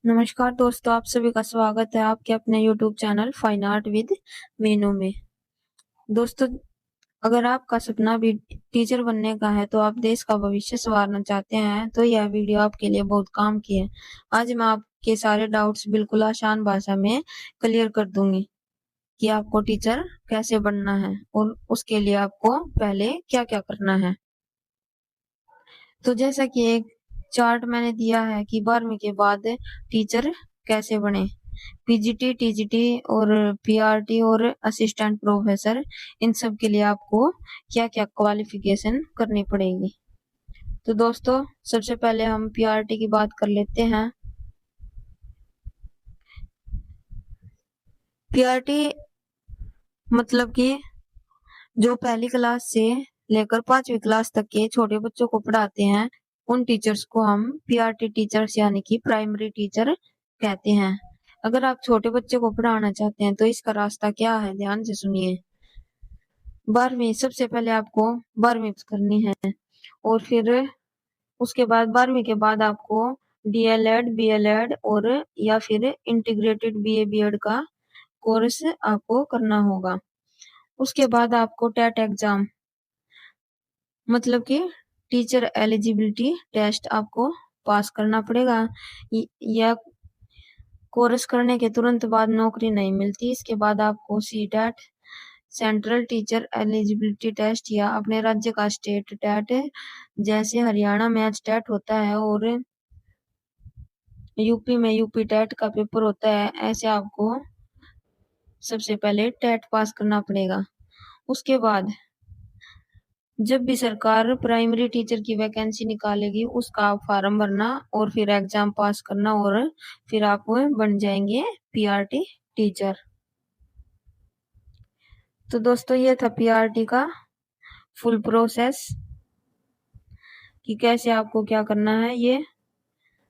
नमस्कार दोस्तों, आप सभी का स्वागत है आपके अपने YouTube channel fine art with Meenu में। दोस्तों, अगर आपका सपना भी टीचर बनने का है तो आप देश का भविष्य संवारना चाहते हैं तो यह वीडियो आपके लिए बहुत काम की है। आज मैं आपके सारे डाउट्स बिल्कुल आसान भाषा में क्लियर कर दूंगी कि आपको टीचर कैसे बनना है और उसके लिए आपको पहले क्या क्या करना है। तो जैसा कि एक चार्ट मैंने दिया है कि 12वीं के बाद टीचर कैसे बने, पीजीटी, टीजीटी और पीआरटी और असिस्टेंट प्रोफेसर, इन सब के लिए आपको क्या क्या क्वालिफिकेशन करनी पड़ेगी। तो दोस्तों, सबसे पहले हम पीआरटी की बात कर लेते हैं। पीआरटी मतलब कि जो पहली क्लास से लेकर 5वीं क्लास तक के छोटे बच्चों को पढ़ाते हैं, उन टीचर्स को हम पीआरटी टीचर्स यानी कि प्राइमरी टीचर कहते हैं। अगर आप छोटे बच्चे को पढ़ाना चाहते हैं तो इसका रास्ता क्या है, ध्यान से सुनिए। 12वीं, सबसे पहले आपको 12वीं करनी है और फिर उसके बाद 12वीं के बाद आपको डीएलएड, बीएलएड और या फिर इंटीग्रेटेड बीए बीएड का कोर्स आपको करना होगा। उसके बाद आपको टेट एग्जाम मतलब कि टीचर एलिजिबिलिटी टेस्ट आपको पास करना पड़ेगा। यह कोर्स करने के तुरंत बाद नौकरी नहीं मिलती। इसके बाद आपको CTET, central teacher eligibility test या अपने राज्य का स्टेट टेट, जैसे हरियाणा में टेट होता है और यूपी में यूपी टेट का पेपर होता है, ऐसे आपको सबसे पहले टेट पास करना पड़ेगा। उसके बाद जब भी सरकार प्राइमरी टीचर की वैकेंसी निकालेगी उसका आप फॉर्म भरना और फिर एग्जाम पास करना और फिर आप बन जाएंगे पीआरटी टीचर। तो दोस्तों, ये था पीआरटी का फुल प्रोसेस कि कैसे आपको क्या करना है, ये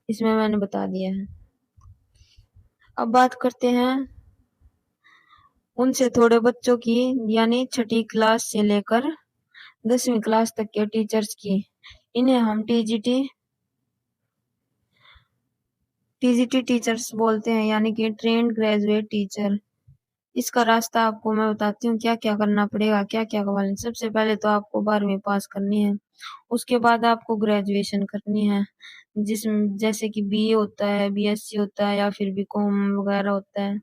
इसमें मैंने बता दिया है। अब बात करते हैं उनसे थोड़े बच्चों की, यानी 6ठी क्लास से लेकर 10वीं क्लास तक के टीचर्स की। इन्हें हम टीजीटी टीचर्स बोलते हैं, यानी कि ट्रेन्ड ग्रेजुएट टीचर। इसका रास्ता आपको मैं बताती हूँ क्या क्या करना पड़ेगा, क्या क्या करवाना। सबसे पहले तो आपको 12वीं पास करनी है, उसके बाद आपको ग्रेजुएशन करनी है, जिसमें जैसे कि बीए होता है, बीएससी होता है या फिर बीकॉम वगैरह होता है।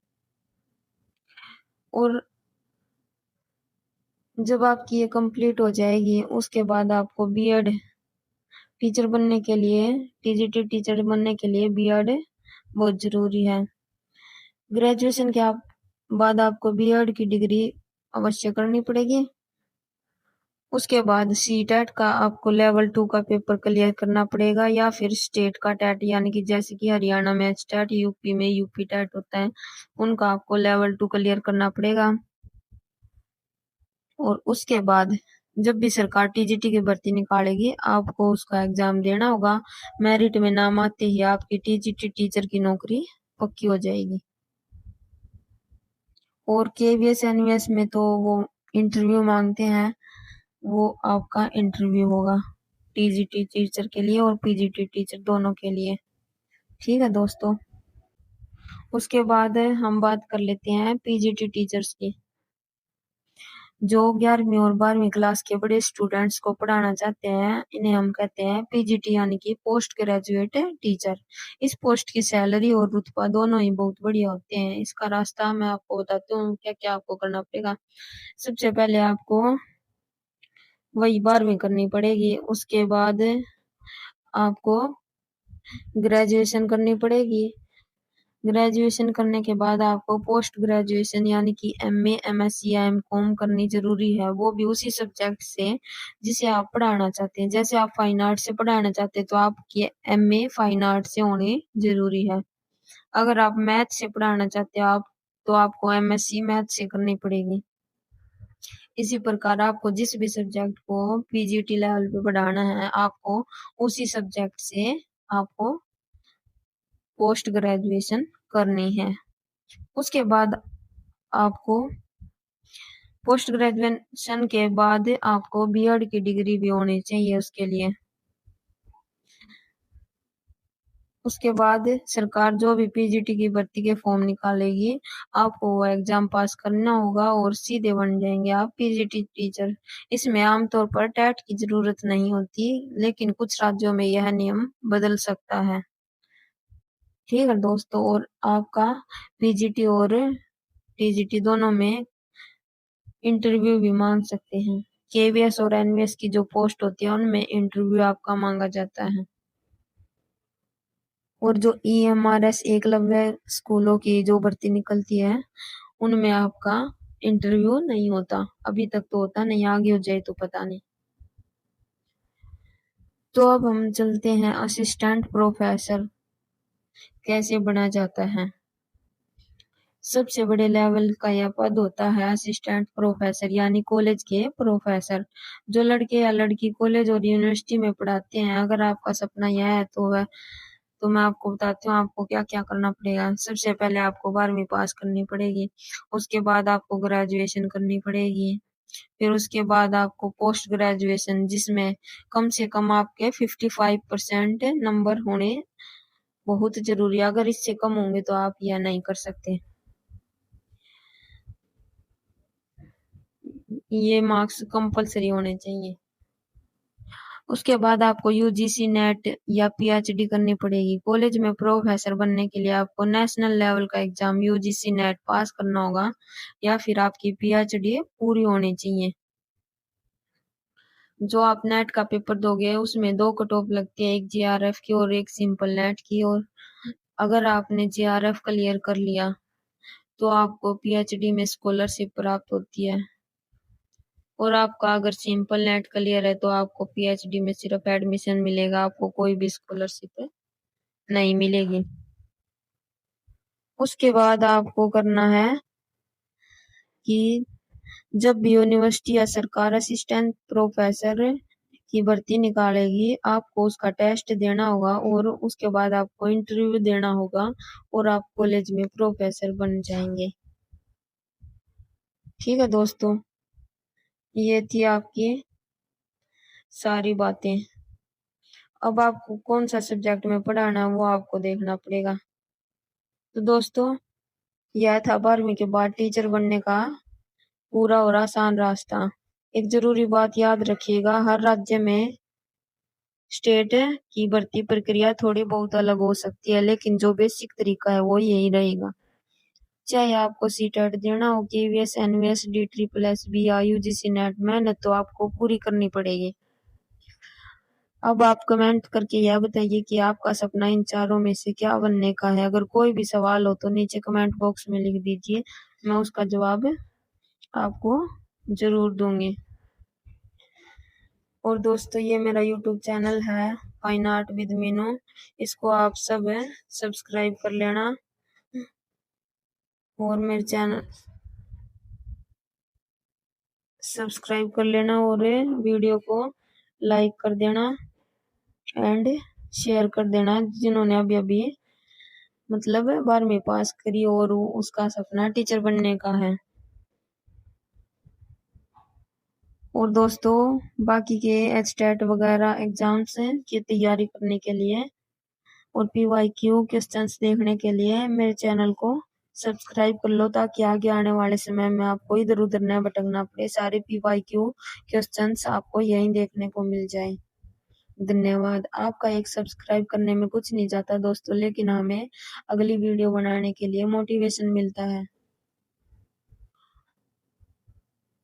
और जब आपकी ये कंप्लीट हो जाएगी उसके बाद आपको बीएड टीचर बनने के लिए, टीजीटी टीचर बनने के लिए बीएड बहुत जरूरी है। ग्रेजुएशन के बाद आपको बीएड की डिग्री अवश्य करनी पड़ेगी। उसके बाद सीटेट का आपको लेवल 2 का पेपर क्लियर करना पड़ेगा या फिर स्टेट का टेट, यानी कि जैसे कि हरियाणा में टेट, यूपी में यूपी टेट होता है, उनका आपको लेवल 2 क्लियर करना पड़ेगा। और उसके बाद जब भी सरकार टीजीटी की भर्ती निकालेगी आपको उसका एग्जाम देना होगा। मेरिट में नाम आते ही आपकी टीजीटी टीचर की नौकरी पक्की हो जाएगी। और केवीएस एनवीएस में तो वो इंटरव्यू मांगते हैं, वो आपका इंटरव्यू होगा टीजीटी टीचर के लिए और पीजीटी टीचर दोनों के लिए। ठीक है दोस्तों, उसके बाद हम बात कर लेते हैं पीजीटी टीचर्स की। जो 11वीं और 12वीं क्लास के बड़े स्टूडेंट्स को पढ़ाना चाहते हैं, इन्हें हम कहते हैं पीजीटी यानी कि पोस्ट ग्रेजुएट टीचर। इस पोस्ट की सैलरी और रुतबा दोनों ही बहुत बढ़िया होते हैं। इसका रास्ता मैं आपको बताती हूँ क्या क्या आपको करना पड़ेगा। सबसे पहले आपको वही 12वीं करनी पड़ेगी, उसके बाद आपको ग्रेजुएशन करनी पड़ेगी। ग्रेजुएशन करने के बाद आपको पोस्ट ग्रेजुएशन यानी कि एमए, एमएससी या एमकॉम करनी जरूरी है, वो भी उसी सब्जेक्ट से जिसे आप पढ़ाना चाहते हैं। जैसे आप फाइन आर्ट से पढ़ाना चाहते हैं तो आपकी एमए फाइन आर्ट से होनी जरूरी है। अगर आप मैथ से पढ़ाना चाहते हैं आप तो आपको एमएससी मैथ से करनी पड़ेगी। इसी प्रकार आपको जिस भी सब्जेक्ट को पीजीटी लेवल पे पढ़ाना है आपको उसी सब्जेक्ट से आपको पोस्ट ग्रेजुएशन करनी है। उसके बाद आपको पोस्ट ग्रेजुएशन के बाद आपको बीएड की डिग्री भी होनी चाहिए उसके लिए। उसके बाद सरकार जो भी पीजीटी की भर्ती के फॉर्म निकालेगी, आपको वो एग्जाम पास करना होगा और सीधे बन जाएंगे आप पीजीटी टीचर। इसमें आमतौर पर टेट की जरूरत नहीं होती, लेकिन कुछ राज्यों में यह नियम बदल सकता है। ठीक है दोस्तों, और आपका पीजीटी और टीजीटी दोनों में इंटरव्यू भी मांग सकते हैं। केवीएस और एनवीएस की जो पोस्ट होती है उनमें इंटरव्यू आपका मांगा जाता है। और जो ईएमआरएस एकलव्य स्कूलों की जो भर्ती निकलती है उनमें आपका इंटरव्यू नहीं होता। अभी तक तो होता नहीं, आगे हो जाए तो पता नहीं। तो अब हम चलते हैं असिस्टेंट प्रोफेसर कैसे बना जाता है। सबसे बड़े लेवल का यह पद होता है असिस्टेंट प्रोफेसर, यानी कॉलेज के प्रोफेसर। जो लड़के या लड़की कॉलेज और यूनिवर्सिटी में पढ़ाते हैं, अगर आपका सपना यह है तो मैं आपको बताती हूँ आपको क्या क्या करना पड़ेगा। सबसे पहले आपको 12वीं पास करनी पड़ेगी, उसके बाद आपको ग्रेजुएशन करनी पड़ेगी, फिर उसके बाद आपको पोस्ट ग्रेजुएशन जिसमें कम से कम आपके 55% नंबर होने बहुत जरूरी है। अगर इससे कम होंगे तो आप यह नहीं कर सकते। ये मार्क्स कंपलसरी होने चाहिए। उसके बाद आपको यूजीसी नेट या पीएचडी करनी पड़ेगी। कॉलेज में प्रोफेसर बनने के लिए आपको नेशनल लेवल का एग्जाम यूजीसी नेट पास करना होगा या फिर आपकी पीएचडी पूरी होनी चाहिए। जो आप नेट का पेपर दोगे उसमें 2 कट ऑफ लगती है, एक जीआरएफ की और एक सिंपल नेट की। और अगर आपने जीआरएफ क्लियर कर लिया तो आपको पीएचडी में स्कॉलरशिप प्राप्त होती है, और आपका अगर सिंपल नेट क्लियर है तो आपको पीएचडी में सिर्फ एडमिशन मिलेगा, आपको कोई भी स्कॉलरशिप नहीं मिलेगी। उसके बाद आपको करना है कि जब भी यूनिवर्सिटी या सरकार असिस्टेंट प्रोफेसर की भर्ती निकालेगी, आपको उसका टेस्ट देना होगा और उसके बाद आपको इंटरव्यू देना होगा और आप कॉलेज में प्रोफेसर बन जाएंगे। ठीक है दोस्तों, ये थी आपकी सारी बातें। अब आपको कौन सा सब्जेक्ट में पढ़ाना है वो आपको देखना पड़ेगा। तो दोस्तों, यह था 12वीं के बाद टीचर बनने का पूरा और आसान रास्ता। एक जरूरी बात याद रखिएगा, हर राज्य में स्टेट की भर्ती प्रक्रिया थोड़ी बहुत अलग हो सकती है, लेकिन जो बेसिक तरीका है वो यही रहेगा। चाहे आपको सीटेट देना हो, केवीएस, एनवीएस, DSSS या यूजीसी नेट, मेहनत तो आपको पूरी करनी पड़ेगी। अब आप कमेंट करके यह बताइए कि आपका सपना इन चारों में से क्या बनने का है। अगर कोई भी सवाल हो तो नीचे कमेंट बॉक्स में लिख दीजिए, मैं उसका जवाब आपको जरूर दूंगी। और दोस्तों, ये मेरा यूट्यूब चैनल है फाइन आर्ट विद मीनू, इसको आप सब सब्सक्राइब कर लेना और मेरे चैनल सब्सक्राइब कर लेना और वीडियो को लाइक कर देना एंड शेयर कर देना जिन्होंने अभी अभी मतलब 12वीं पास करी और उसका सपना टीचर बनने का है। और दोस्तों, बाकी के एचटेट वगैरह एग्जाम्स की तैयारी करने के लिए और PYQ क्वेश्चंस देखने के लिए मेरे चैनल को सब्सक्राइब कर लो, ताकि आगे आने वाले समय में आपको इधर उधर न भटकना पड़े। सारे PYQ क्वेश्चंस आपको यहीं देखने को मिल जाए। धन्यवाद। आपका एक सब्सक्राइब करने में कुछ नहीं जाता दोस्तों, लेकिन हमें अगली वीडियो बनाने के लिए मोटिवेशन मिलता है।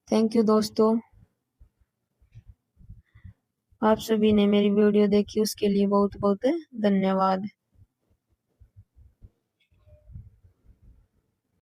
थैंक यू दोस्तों, आप सभी ने मेरी वीडियो देखी उसके लिए बहुत बहुत धन्यवाद।